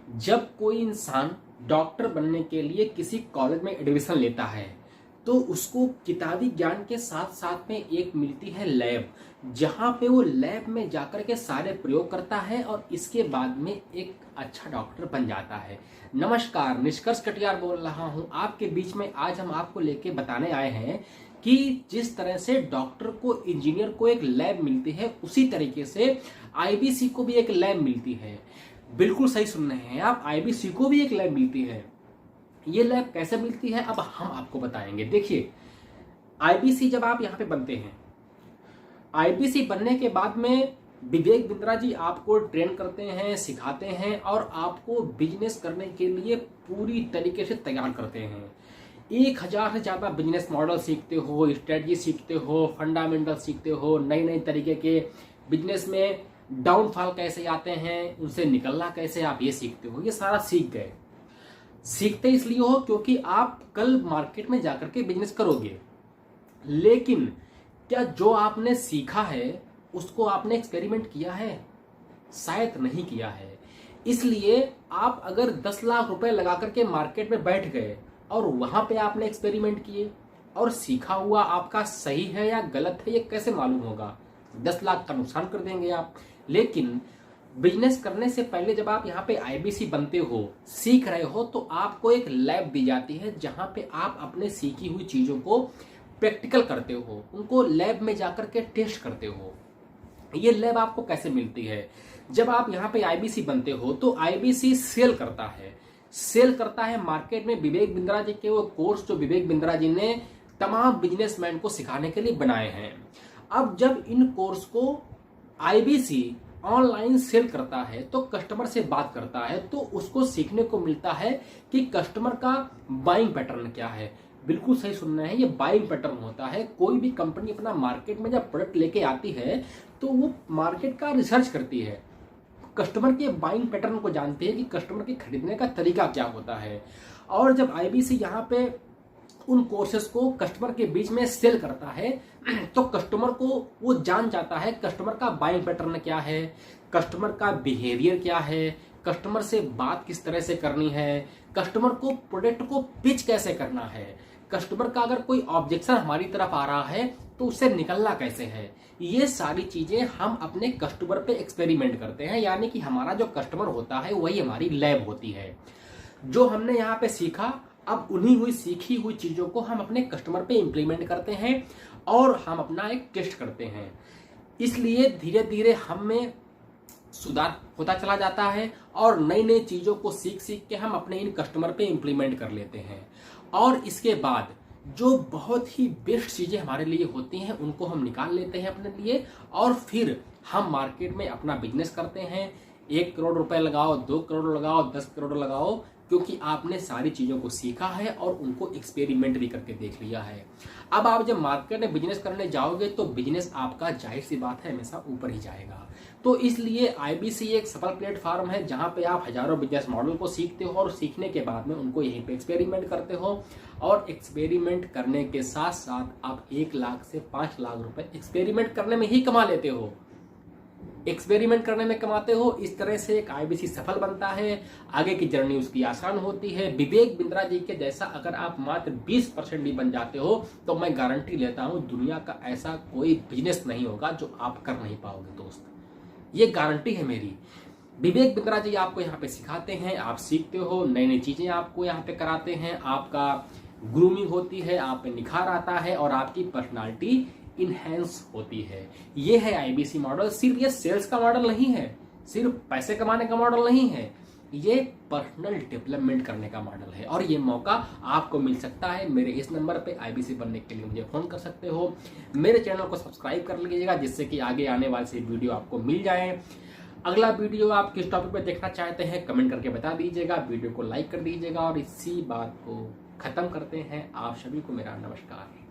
जब कोई इंसान डॉक्टर बनने के लिए किसी कॉलेज में एडमिशन लेता है तो उसको किताबी ज्ञान के साथ साथ में एक मिलती है लैब, जहां पे वो लैब में जाकर के सारे प्रयोग करता है और इसके बाद में एक अच्छा डॉक्टर बन जाता है। नमस्कार, निष्कर्ष कटियार बोल रहा हूं आपके बीच में। आज हम आपको लेके बताने आए हैं कि जिस तरह से डॉक्टर को, इंजीनियर को एक लैब मिलती है, उसी तरीके से आईबीसी को भी एक लैब मिलती है। बिल्कुल सही सुन रहे हैं आप, आईबीसी को भी एक लैब मिलती है। ये लैब कैसे मिलती है अब हम आपको बताएंगे। देखिए, आईबीसी जब आप यहाँ पे बनते हैं, आईबीसी बनने के बाद में विवेक बिंद्रा जी आपको ट्रेन करते हैं, सिखाते हैं और आपको बिजनेस करने के लिए पूरी तरीके से तैयार करते हैं। 1000 से ज्यादा बिजनेस मॉडल सीखते हो, स्ट्रेटजी सीखते हो, फंडामेंटल सीखते हो, नई नई तरीके के बिजनेस में डाउनफॉल कैसे आते हैं, उनसे निकलना कैसे, आप ये सीखते हो। ये सारा सीख गए। सीखते इसलिए हो क्योंकि आप कल मार्केट में जाकर के बिजनेस करोगे। लेकिन क्या जो आपने सीखा है उसको आपने एक्सपेरिमेंट किया है? शायद नहीं किया है। इसलिए आप अगर 10 लाख रुपए लगा करके मार्केट में बैठ गए और वहां पे आपने एक्सपेरिमेंट किए और सीखा हुआ आपका सही है या गलत है, ये कैसे मालूम होगा? 10 लाख का नुकसान कर देंगे आप। लेकिन बिजनेस करने से पहले जब आप यहाँ पे आईबीसी बनते हो, सीख रहे हो, तो आपको एक लैब दी जाती है जहां पे आप अपने सीखी हुई चीजों को प्रैक्टिकल करते हो, उनको लैब में जाकर के टेस्ट करते हो। ये लैब आपको कैसे मिलती है? जब आप यहाँ पे आईबीसी बनते हो तो आईबीसी सेल करता है मार्केट में विवेक बिंद्रा जी के वो कोर्स जो विवेक बिंद्रा जी ने तमाम बिजनेसमैन को सिखाने के लिए बनाए हैं। अब जब इन कोर्स को आईबीसी ऑनलाइन सेल करता है तो कस्टमर से बात करता है, तो उसको सीखने को मिलता है कि कस्टमर का बाइंग पैटर्न क्या है। बिल्कुल सही सुनना है, ये बाइंग पैटर्न होता है। कोई भी कंपनी अपना मार्केट में जब प्रोडक्ट लेके आती है तो वो मार्केट का रिसर्च करती है, कस्टमर के बाइंग पैटर्न को जानती है कि कस्टमर के खरीदने का तरीका क्या होता है। और जब आईबीसी यहाँ पे उन कोर्सेज को कस्टमर के बीच में सेल करता है तो कस्टमर को वो जान जाता है कस्टमर का बाइंग पैटर्न क्या है, कस्टमर का बिहेवियर क्या है, कस्टमर से बात किस तरह से करनी है, कस्टमर को प्रोडक्ट को पिच कैसे करना है, कस्टमर का अगर कोई ऑब्जेक्शन हमारी तरफ आ रहा है तो उससे निकलना कैसे है। ये सारी चीजें हम अपने कस्टमर पे एक्सपेरिमेंट करते हैं, यानी कि हमारा जो कस्टमर होता है वही हमारी लैब होती है। जो हमने यहाँ पे सीखा, अब उन्हीं सीखी हुई चीजों को हम अपने कस्टमर पे इंप्लीमेंट करते हैं और हम अपना एक टेस्ट करते हैं। इसलिए धीरे धीरे हम में सुधार होता चला जाता है और नई नई चीजों को सीख के हम अपने इन कस्टमर पे इंप्लीमेंट कर लेते हैं। और इसके बाद जो बहुत ही बेस्ट चीजें हमारे लिए होती हैं उनको हम निकाल लेते हैं अपने लिए और फिर हम मार्केट में अपना बिजनेस करते हैं। 1 करोड़ रुपए लगाओ, 2 करोड़ लगाओ, 10 करोड़ लगाओ, क्योंकि आपने सारी चीजों को सीखा है और उनको एक्सपेरिमेंट भी करके देख लिया है। अब आप जब मार्केट में बिजनेस करने जाओगे तो बिजनेस आपका, जाहिर सी बात है, हमेशा ऊपर ही जाएगा। तो इसलिए आईबीसी एक सफल प्लेटफॉर्म है जहां पे आप हजारों बिजनेस मॉडल को सीखते हो और सीखने के बाद में उनको यहीं पे एक्सपेरिमेंट करते हो और एक्सपेरिमेंट करने के साथ साथ आप 1 लाख से 5 लाख रुपए एक्सपेरिमेंट करने में ही कमा लेते हो। एक्सपेरिमेंट करने में कमाते हो। इस तरह से एक आईबीसी सफल बनता है, आगे की जर्नी उसकी आसान होती है। विवेक बिंद्रा जी के जैसा अगर आप मात्र 20% भी बन जाते हो तो मैं गारंटी लेता हूं दुनिया का ऐसा कोई बिजनेस नहीं होगा जो आप कर नहीं पाओगे दोस्त। ये गारंटी है मेरी। विवेक बिंद्रा जी आपको यहाँ पे सिखाते हैं, आप सीखते हो, नई नई चीजें आपको यहाँ पे कराते हैं, आपका ग्रूमिंग होती है, आप पे निखार आता है और आपकी पर्सनालिटी इनहेंस होती है। ये है आईबीसी मॉडल। सिर्फ ये सेल्स का मॉडल नहीं है, सिर्फ पैसे कमाने का मॉडल नहीं है, ये पर्सनल डेवलपमेंट करने का मॉडल है। और ये मौका आपको मिल सकता है। मेरे इस नंबर पे आईबीसी बनने के लिए मुझे फोन कर सकते हो। मेरे चैनल को सब्सक्राइब कर लीजिएगा जिससे कि आगे आने वाले से वीडियो आपको मिल जाए। अगला वीडियो आप किस टॉपिक पे देखना चाहते हैं कमेंट करके बता दीजिएगा, वीडियो को लाइक कर दीजिएगा और इसी बात को खत्म करते हैं। आप सभी को मेरा नमस्कार।